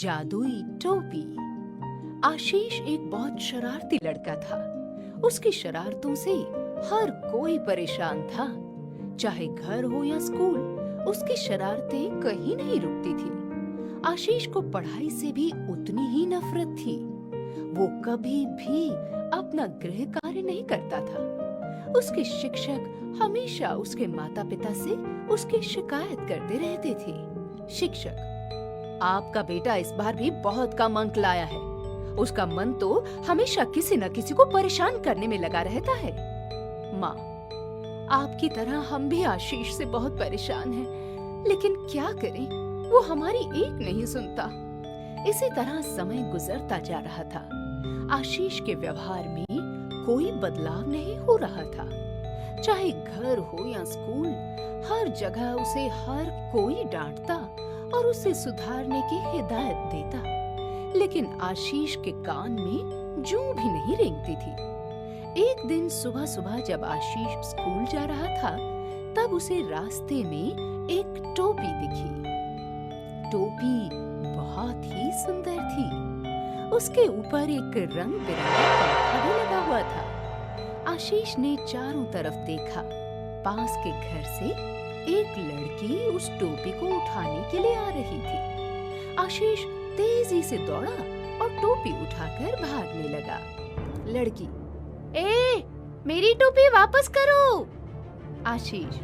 जादुई टोपी। आशीष एक बहुत शरारती लड़का था। उसकी शरारतों से हर कोई परेशान था। चाहे घर हो या स्कूल, उसकी शरारतें कहीं नहीं रुकती थी। आशीष को पढ़ाई से भी उतनी ही नफरत थी। वो कभी भी अपना गृह कार्य नहीं करता था। उसके शिक्षक हमेशा उसके माता पिता से उसकी शिकायत करते रहते थे। शिक्षक, आपका बेटा इस बार भी बहुत कम अंक लाया है। उसका मन तो हमेशा किसी न किसी को परेशान करने में लगा रहता है। माँ, आपकी तरह हम भी आशीष से बहुत परेशान हैं, लेकिन क्या करें, वो हमारी एक नहीं सुनता। इसी तरह समय गुजरता जा रहा था। आशीष के व्यवहार में कोई बदलाव नहीं हो रहा था। चाहे घर हो या स्कूल, हर जगह उसे हर कोई डांटता और उसे सुधारने की हिदायत देता, लेकिन आशीष के कान में जूं भी नहीं रेंगती थी। एक दिन सुबह सुबह जब आशीष स्कूल जा रहा था, तब उसे रास्ते में एक टोपी दिखी। टोपी बहुत ही सुंदर थी। उसके ऊपर एक रंग बिरंगा पंखा भी लगा हुआ था। आशीष ने चारों तरफ देखा। पास के घर से एक लड़की उस टोपी को उठाने के लिए आ रही थी। आशीष तेजी से दौड़ा और टोपी उठाकर भागने लगा। लड़की, ए, मेरी टोपी वापस करो। आशीष,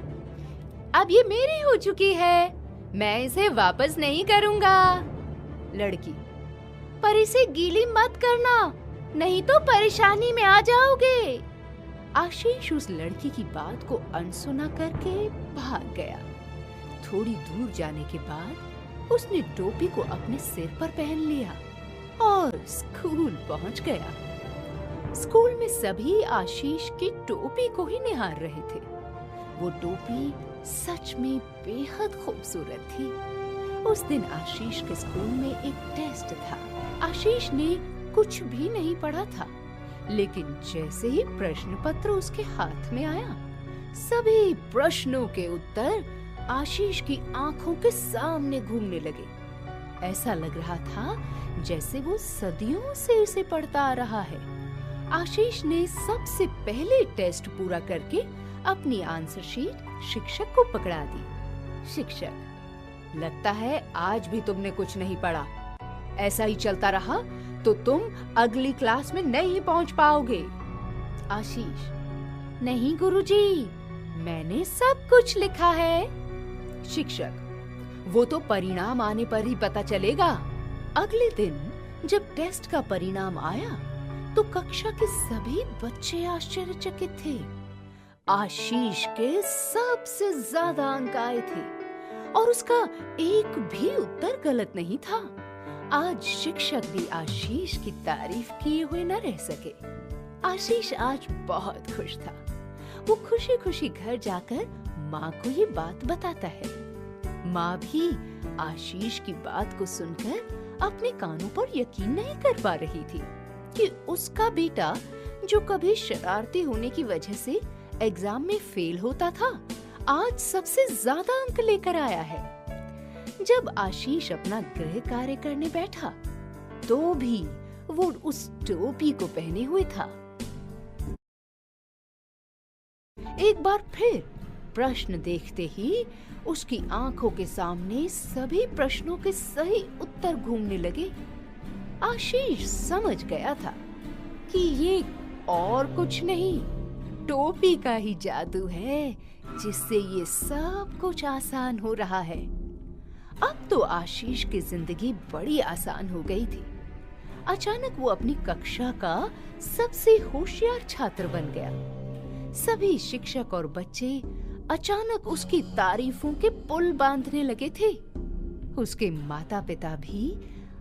अब ये मेरी हो चुकी है, मैं इसे वापस नहीं करूंगा। लड़की, पर इसे गीली मत करना, नहीं तो परेशानी में आ जाओगे। आशीष उस लड़की की बात को अनसुना करके भाग गया। थोड़ी दूर जाने के बाद उसने टोपी को अपने सिर पर पहन लिया और स्कूल पहुंच गया। स्कूल में सभी आशीष की टोपी को ही निहार रहे थे। वो टोपी सच में बेहद खूबसूरत थी। उस दिन आशीष के स्कूल में एक टेस्ट था। आशीष ने कुछ भी नहीं पढ़ा था, लेकिन जैसे ही प्रश्न पत्र उसके हाथ में आया, सभी प्रश्नों के उत्तर आशीष की आंखों के सामने घूमने लगे। ऐसा लग रहा था जैसे वो सदियों से इसे पढ़ता आ रहा है। आशीष ने सबसे पहले टेस्ट पूरा करके अपनी आंसर शीट शिक्षक को पकड़ा दी। शिक्षक, लगता है आज भी तुमने कुछ नहीं पढ़ा। ऐसा ही चलता रहा तो तुम अगली क्लास में नहीं पहुंच पाओगे। आशीष, नहीं गुरुजी, मैंने सब कुछ लिखा है। शिक्षक, वो तो परिणाम आने पर ही पता चलेगा। अगले दिन जब टेस्ट का परिणाम आया तो कक्षा के सभी बच्चे आश्चर्यचकित थे। आशीष के सबसे ज्यादा अंक आए थे और उसका एक भी उत्तर गलत नहीं था। आज शिक्षक भी आशीष की तारीफ किए हुए न रह सके। आशीष आज बहुत खुश था। वो खुशी खुशी घर जाकर माँ को ये बात बताता है। माँ भी आशीष की बात को सुनकर अपने कानों पर यकीन नहीं कर पा रही थी कि उसका बेटा, जो कभी शरारती होने की वजह से एग्जाम में फेल होता था, आज सबसे ज्यादा अंक लेकर आया है। जब आशीष अपना गृह कार्य करने बैठा, तो भी वो उस टोपी को पहने हुए था। एक बार फिर प्रश्न देखते ही उसकी आंखों के सामने सभी प्रश्नों के सही उत्तर घूमने लगे। आशीष समझ गया था कि ये और कुछ नहीं, टोपी का ही जादू है, जिससे ये सब कुछ आसान हो रहा है। अब तो आशीष की जिंदगी बड़ी आसान हो गई थी। अचानक वो अपनी कक्षा का सबसे होशियार छात्र बन गया। सभी शिक्षक और बच्चे अचानक उसकी तारीफों के पुल बांधने लगे थे। उसके माता पिता भी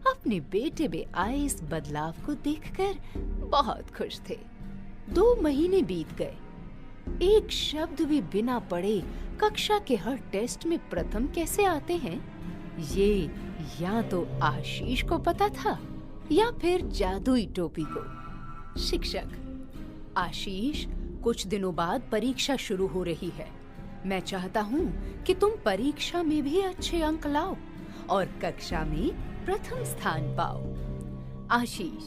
अपने बेटे में आए इस बदलाव को देखकर बहुत खुश थे। 2 महीने बीत गए। एक शब्द भी बिना पढ़े कक्षा के हर टेस्ट में प्रथम कैसे आते हैं, ये या तो आशीष को पता था या फिर जादुई टोपी को। शिक्षक, आशीष, कुछ दिनों बाद परीक्षा शुरू हो रही है। मैं चाहता हूँ कि तुम परीक्षा में भी अच्छे अंक लाओ और कक्षा में प्रथम स्थान पाओ। आशीष,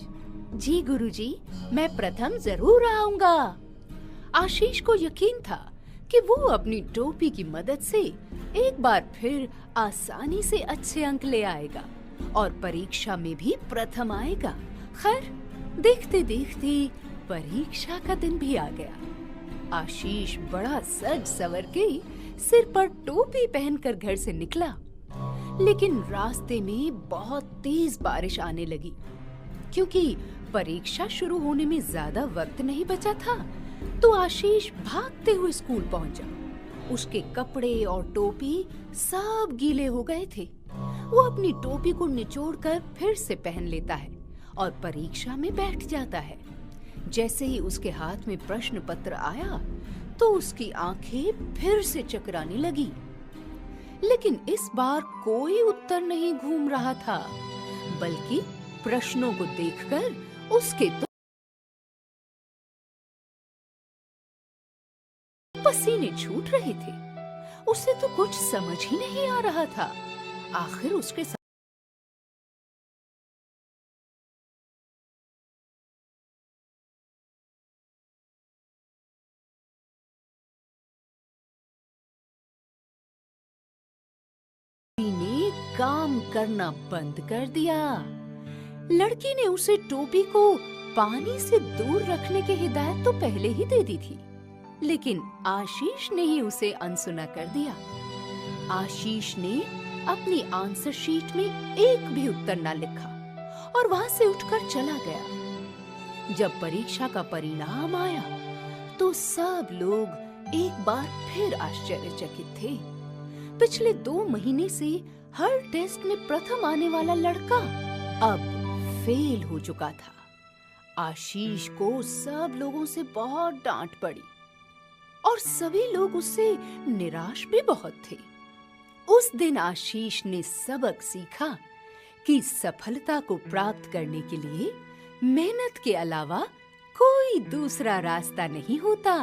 जी गुरुजी, मैं प्रथम जरूर आऊंगा। आशीष को यकीन था कि वो अपनी टोपी की मदद से एक बार फिर आसानी से अच्छे अंक ले आएगा और परीक्षा में भी प्रथम आएगा। खैर, देखते देखते परीक्षा का दिन भी आ गया। आशीष बड़ा सज सवर के सिर पर टोपी पहनकर घर से निकला, लेकिन रास्ते में बहुत तेज बारिश आने लगी। क्योंकि परीक्षा शुरू होने में ज्यादा वक्त नहीं बचा था, तो आशीष भागते हुए स्कूल पहुंचा। उसके कपड़े और टोपी सब गीले हो गए थे। वो अपनी टोपी को निचोड़कर फिर से पहन लेता है और परीक्षा में बैठ जाता है। जैसे ही उसके हाथ में प्रश्न पत्र आया, तो उसकी आंखें फिर से चकराने लगी। लेकिन इस बार कोई उत्तर नहीं घूम रहा था, बल्कि प्रश्नों को देखकर उसके तो पसीने छूट रहे थे। उसे तो कुछ समझ ही नहीं आ रहा था। आखिर उसके ने काम करना बंद कर दिया। लड़की ने उसे टोपी को पानी से दूर रखने की हिदायत तो पहले ही दे दी थी, लेकिन आशीष ने ही उसे अनसुना कर दिया। आशीष ने अपनी आंसर शीट में एक भी उत्तर ना लिखा और वहां से उठकर चला गया। जब परीक्षा का परिणाम आया, तो सब लोग एक बार फिर आश्चर्यचकित थे। पिछले 2 महीने से हर टेस्ट में प्रथम आने वाला लड़का अब फेल हो चुका था। आशीष को सब लोगों से बहुत डांट पड़ी और सभी लोग उससे निराश भी बहुत थे। उस दिन आशीष ने सबक सीखा कि सफलता को प्राप्त करने के लिए मेहनत के अलावा कोई दूसरा रास्ता नहीं होता।